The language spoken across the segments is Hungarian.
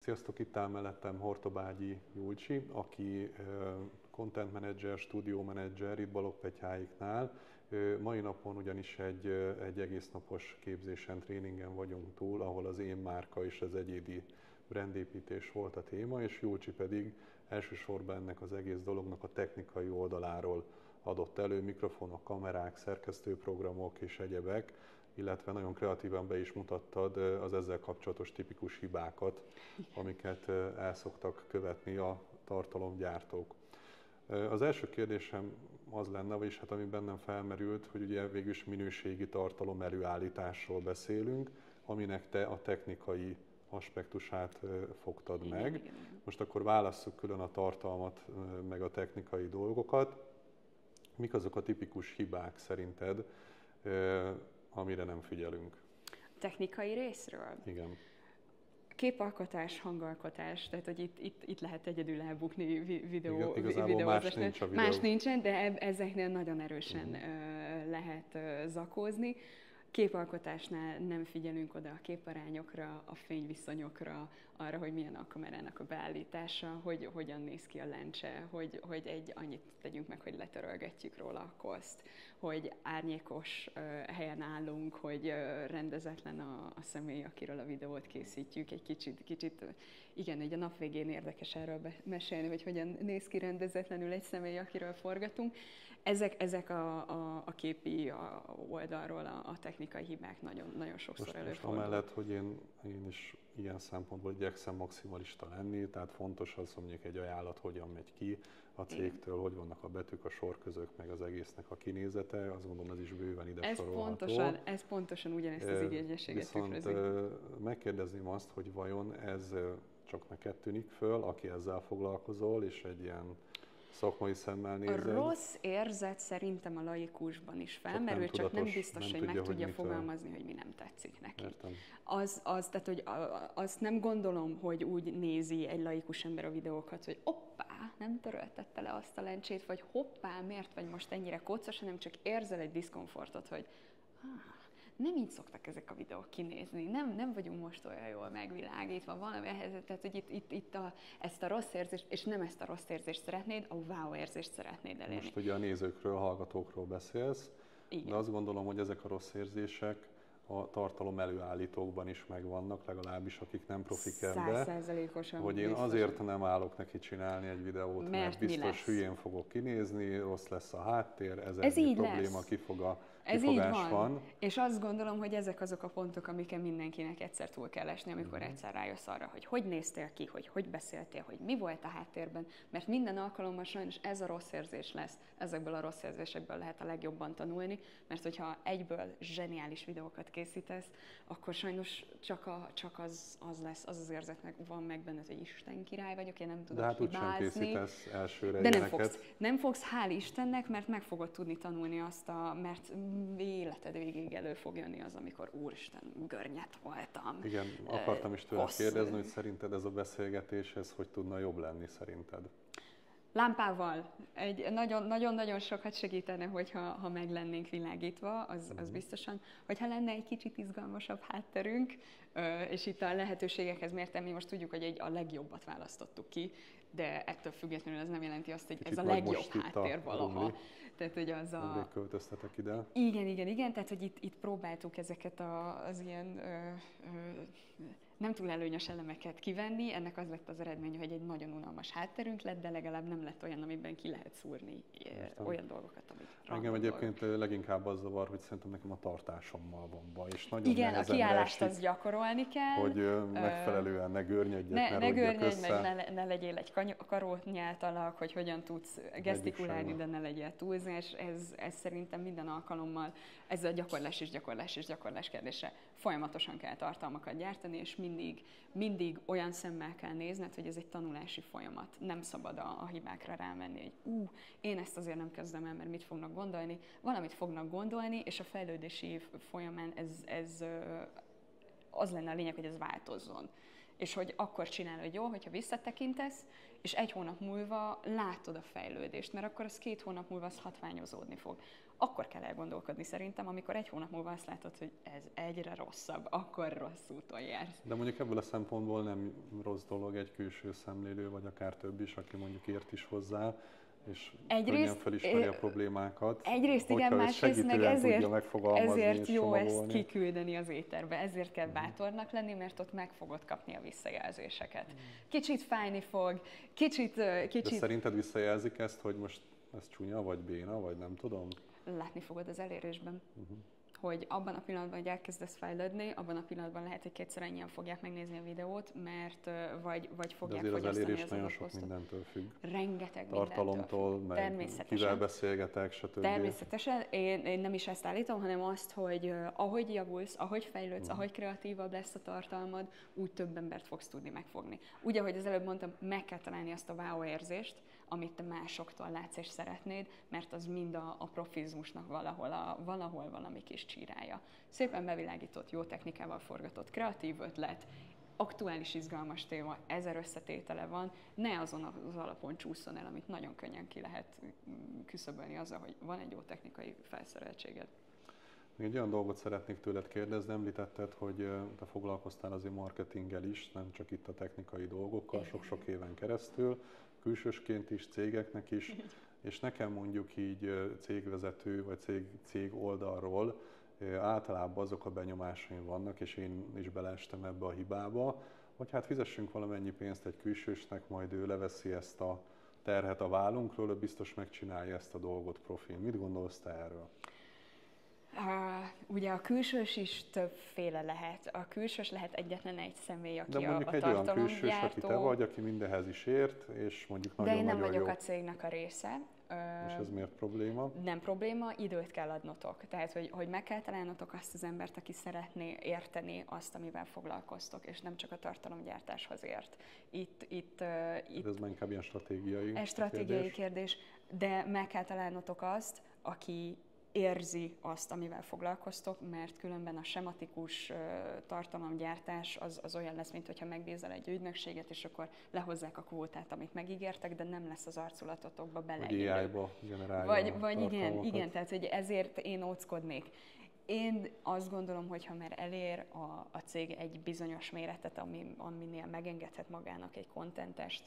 Sziasztok, itt áll mellettem Hortobágyi Julcsi, aki content manager, studio manager itt Balogh-Petyháiknál. Mai napon ugyanis egy egész napos képzésen, tréningen vagyunk túl, ahol az én márka és az egyédi brandépítés volt a téma, és Julcsi pedig elsősorban ennek az egész dolognak a technikai oldaláról adott elő, mikrofonok, kamerák, szerkesztőprogramok és egyebek, illetve nagyon kreatívan be is mutattad az ezzel kapcsolatos tipikus hibákat, amiket el szoktak követni a tartalomgyártók. Az első kérdésem az lenne, vagyis hát ami bennem felmerült, hogy ugye végül is minőségi tartalom előállításról beszélünk, aminek te a technikai aspektusát fogtad meg. Igen. Most akkor válasszuk külön a tartalmat, meg a technikai dolgokat. Mik azok a tipikus hibák szerinted, amire nem figyelünk? Technikai részről? Igen. Képalkotás, hangalkotás, tehát hogy itt lehet egyedül elbukni Igazából más nincs a videó. Más nincsen, de ezeknél nagyon erősen lehet zakózni. Képalkotásnál nem figyelünk oda a képarányokra, a fényviszonyokra, arra, hogy milyen a kamerának a beállítása, hogy hogyan néz ki a lencse, hogy annyit tegyünk meg, hogy letörölgetjük róla a koszt, hogy árnyékos helyen állunk, hogy rendezetlen a személy, akiről a videót készítjük, egy kicsit igen, egy a nap végén érdekes erről mesélni, hogy hogyan néz ki rendezetlenül egy személy, akiről forgatunk. Ezek a képi oldalról a technikai hibák nagyon sokszor előfordulnak. Amellett, hogy én is ilyen szempontból igyekszem maximalista lenni, tehát fontos az, hogy mondjuk egy ajánlat hogyan megy ki a cégtől, hogy vannak a betűk, a sorközök, meg az egésznek a kinézete, azt gondolom ez is bőven ide sorolható. Ez pontosan ugyanezt az igényességet tükrözi. Viszont megkérdezném azt, hogy vajon ez csak neked tűnik föl, aki ezzel foglalkozol, és egy ilyen szakmai szemmel nézed. A rossz érzet szerintem a laikusban is felmerül, csak nem biztos, hogy meg tudja fogalmazni, hogy mi nem tetszik neki. Értem. Tehát, hogy azt nem gondolom, hogy úgy nézi egy laikus ember a videókat, hogy hoppá, nem töröltette le azt a lencsét, vagy hoppá, miért vagy most ennyire koccos, hanem csak érzel egy diszkomfortot, hogy nem így szoktak ezek a videók kinézni, nem vagyunk most olyan jól megvilágítva, valami ehhez, tehát hogy itt ezt a rossz érzést, és nem ezt a rossz érzést szeretnéd, a wow érzést szeretnéd elérni. Most ugye a nézőkről, hallgatókról beszélsz, igen. De azt gondolom, hogy ezek a rossz érzések a tartalom előállítókban is megvannak, legalábbis akik nem profik ebbe. 100%-osan. Hogy én azért nem állok neki csinálni egy videót, mert biztos hülyén fogok kinézni, rossz lesz a háttér, ez így probléma, kifogás van. És azt gondolom, hogy ezek azok a pontok, amiken mindenkinek egyszer túl kell esni, amikor egyszer rájössz arra, hogy néztél ki, hogy beszéltél, hogy mi volt a háttérben, mert minden alkalommal sajnos ez a rossz érzés lesz, ezekből a rossz érzésekből lehet a legjobban tanulni, mert hogyha egyből zseniális videókat készítesz, akkor sajnos csak az lesz, az érzet van meg benned, hogy Isten király vagyok, én nem tudok hibázni. De hát úgysem készítesz elsőre de nem fogsz, hál' Istennek, mert meg fogod tudni tanulni mert életed végig elő fog jönni az, amikor úristen, görnyet voltam. Igen, akartam is tőled kérdezni, hogy szerinted ez a beszélgetés, ez hogy tudna jobb lenni szerinted? Lámpával. Nagyon-nagyon sokat segítene, hogyha meg lennénk világítva, az biztosan. Hogyha lenne egy kicsit izgalmasabb hátterünk, és itt a lehetőségekhez mértem, mi most tudjuk, hogy a legjobbat választottuk ki, de ettől függetlenül ez nem jelenti azt, hogy kicsit ez a legjobb háttér valaha. Tehát, hogy az költöztetek ide. Igen, tehát, hogy itt próbáltuk ezeket az ilyen nem túl előnyös elemeket kivenni, ennek az lett az eredménye, hogy egy nagyon unalmas hátterünk lett, de legalább nem lett olyan, amiben ki lehet szúrni olyan dolgokat, amik engem egyébként leginkább az zavar, hogy szerintem nekem a tartásommal van baj, és nagyon igen, a kiállást azt gyakorolni kell. Hogy megfelelően ne görnyedjek, ne görnyedj, meg ne legyél egy karótnyált alak, hogy hogyan tudsz gesztikulálni, de ne legyél túlzás. Ez szerintem minden alkalommal, ez a gyakorlás kérdése. Folyamatosan kell tartalmakat gyártani, és mindig olyan szemmel kell nézned, hogy ez egy tanulási folyamat. Nem szabad a hibákra rámenni, hogy én ezt azért nem kezdem el, mert mit fognak gondolni. Valamit fognak gondolni, és a fejlődési folyamán ez az lenne a lényeg, hogy ez változzon. És hogy akkor csinálod jól, hogyha visszatekintesz, és 1 hónap múlva látod a fejlődést, mert akkor az 2 hónap múlva az hatványozódni fog. Akkor kell elgondolkodni szerintem, amikor 1 hónap múlva azt látod, hogy ez egyre rosszabb, akkor rossz úton jársz. De mondjuk ebből a szempontból nem rossz dolog egy külső szemlélő, vagy akár több is, aki mondjuk ért is hozzá, és könnyen felismeri a problémákat. Egyrészt igen, másrészt meg ezért jó ezt kiküldeni az éterbe, ezért kell bátornak lenni, mert ott meg fogod kapni a visszajelzéseket. Kicsit fájni fog, kicsit... De szerinted visszajelzik ezt, hogy most ez csúnya, vagy béna, vagy nem tudom? Látni fogod az elérésben. Hogy abban a pillanatban, hogy elkezdesz fejlődni, abban a pillanatban lehet, hogy 2-szer ennyien fogják megnézni a videót, mert vagy fogják fogyasztani az elérés nagyon sok mindentől függ. Rengeteg tartalomtól, meg kivel beszélgetek, stb. Természetesen. Én nem is ezt állítom, hanem azt, hogy ahogy javulsz, ahogy fejlődsz, ahogy kreatívabb lesz a tartalmad, úgy több embert fogsz tudni megfogni. Úgy, ahogy az előbb mondtam, meg kell találni azt a wow érzést, amit te másoktól látsz és szeretnéd, mert az mind a profizmusnak valahol valami kis csírája. Szépen bevilágított, jó technikával forgatott, kreatív ötlet, aktuális, izgalmas téma, 1000 összetétele van, ne azon az alapon csúszson el, amit nagyon könnyen ki lehet küszöbölni azzal, hogy van egy jó technikai felszereltséged. Még egy olyan dolgot szeretnék tőled kérdezni, említetted, hogy te foglalkoztál azért marketinggel is, nem csak itt a technikai dolgokkal, sok-sok éven keresztül, külsősként is, cégeknek is, és nekem mondjuk így cégvezető vagy cég oldalról általában azok a benyomásaim vannak, és én is beleestem ebbe a hibába, hogy hát fizessünk valamennyi pénzt egy külsősnek, majd ő leveszi ezt a terhet a vállunkról, ő biztos megcsinálja ezt a dolgot profin. Mit gondolsz te erről? Ugye a külsős is többféle lehet. A külsős lehet egyetlen egy személy, aki de mondjuk egy olyan külsős, aki te vagy, aki mindenhez is ért, és mondjuk nagyon-nagyon jó. De én nem vagyok a cégnek a része. És ez miért probléma? Nem probléma, időt kell adnotok. Tehát, hogy meg kell találnotok azt az embert, aki szeretné érteni azt, amivel foglalkoztok, és nem csak a tartalomgyártáshoz ért. Ez már inkább ilyen stratégiai kérdés, de meg kell találnotok azt, aki érzi azt, amivel foglalkoztok, mert különben a sematikus tartalomgyártás az olyan lesz, mint hogyha megbízol egy ügynökséget, és akkor lehozzák a kvótát, amit megígértek, de nem lesz az arculatotokba beleillő. Vagy AI-ba generálja vagy igen, tehát hogy ezért én óckodnék. Én azt gondolom, hogy ha már elér a cég egy bizonyos méretet, aminél megengedhet magának egy contentest,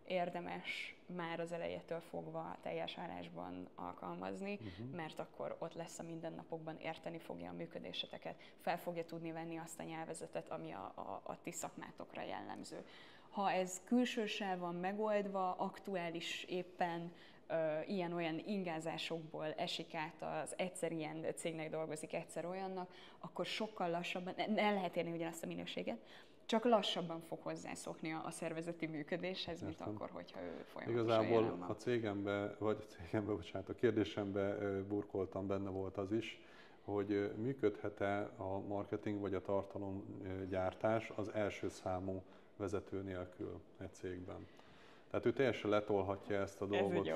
érdemes már az elejétől fogva teljes állásban alkalmazni, mert akkor ott lesz a mindennapokban, érteni fogja a működéseteket, fel fogja tudni venni azt a nyelvezetet, ami a ti szakmátokra jellemző. Ha ez külsőssel van megoldva, aktuális éppen ilyen-olyan ingázásokból esik át az egyszer ilyen cégnek dolgozik, egyszer olyannak, akkor sokkal lassabban, el lehet érni ugyanazt a minőséget, csak lassabban fog hozzászokni a szervezeti működéshez, mint akkor, hogyha ő folyamatosan igazából jelen van. A kérdésembe burkoltam, benne volt az is, hogy működhet-e a marketing vagy a tartalomgyártás az első számú vezető nélkül egy cégben. Tehát ő teljesen letolhatja ezt a dolgot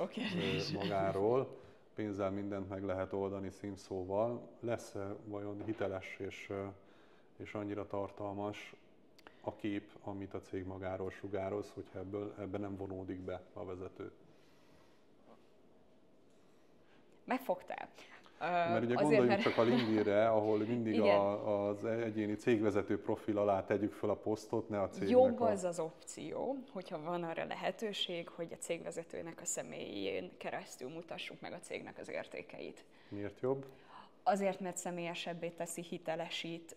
magáról, pénzzel mindent meg lehet oldani színszóval. Lesz-e vajon hiteles és annyira tartalmas a kép, amit a cég magáról sugároz, hogyha ebben nem vonódik be a vezető? Megfogtál. Mert ugye gondoljunk csak a LinkedInre, ahol mindig az egyéni cégvezető profil alá tegyük fel a posztot, ne a cégnek jobb az opció, hogyha van arra lehetőség, hogy a cégvezetőnek a személyén keresztül mutassuk meg a cégnek az értékeit. Miért jobb? Azért, mert személyesebbé teszi, hitelesít,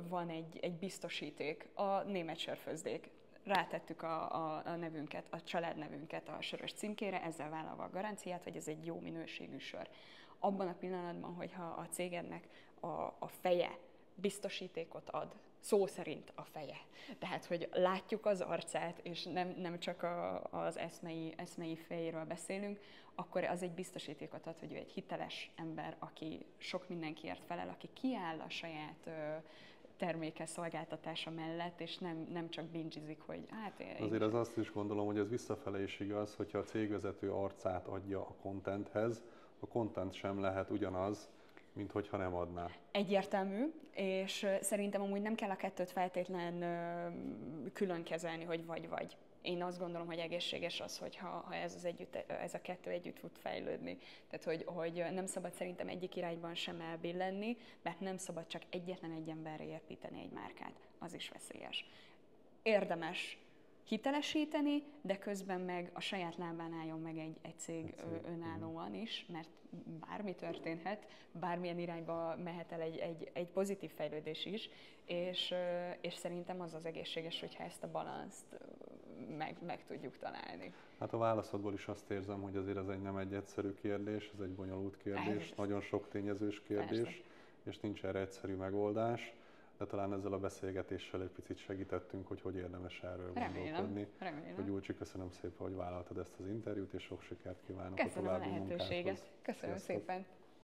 van egy biztosíték, a német sörfőzdék. Rátettük a nevünket, a családnevünket a sörös címkére, ezzel vállalva a garanciát, hogy ez egy jó minőségű sör. Abban a pillanatban, hogyha a cégednek a feje biztosítékot ad, szó szerint a feje. Tehát, hogy látjuk az arcát, és nem csak az eszmei fejéről beszélünk, akkor az egy biztosítékot ad, hogy ő egy hiteles ember, aki sok mindenkiért felel, aki kiáll a saját terméke, szolgáltatása mellett, és nem csak bingizik, hogy hát... Azért az azt is gondolom, hogy ez visszafele is igaz, hogyha a cégvezető arcát adja a contenthez, a content sem lehet ugyanaz, Mint hogyha nem adná. Egyértelmű, és szerintem amúgy nem kell a kettőt feltétlen külön kezelni, hogy vagy-vagy. Én azt gondolom, hogy egészséges az, hogyha ez a kettő együtt tud fejlődni. Tehát, hogy nem szabad szerintem egyik irányban sem elbillenni, mert nem szabad csak egyetlen egy emberre építeni egy márkát. Az is veszélyes. Érdemes hitelesíteni, de közben meg a saját lábán álljon meg egy cég önállóan is, mert bármi történhet, bármilyen irányba mehet el egy pozitív fejlődés is, és szerintem az egészséges, hogyha ezt a balanszt meg tudjuk találni. Hát a válaszodból is azt érzem, hogy azért ez nem egy egyszerű kérdés, ez egy bonyolult kérdés, nagyon sok tényezős kérdés, persze, és nincs erre egyszerű megoldás. De talán ezzel a beszélgetéssel egy picit segítettünk, hogy érdemes erről gondolkodni. Remélem. Gyulcsi, köszönöm szépen, hogy vállaltad ezt az interjút, és sok sikert kívánok a további munkádhoz. Köszönöm a lehetőséget. Köszönöm szépen.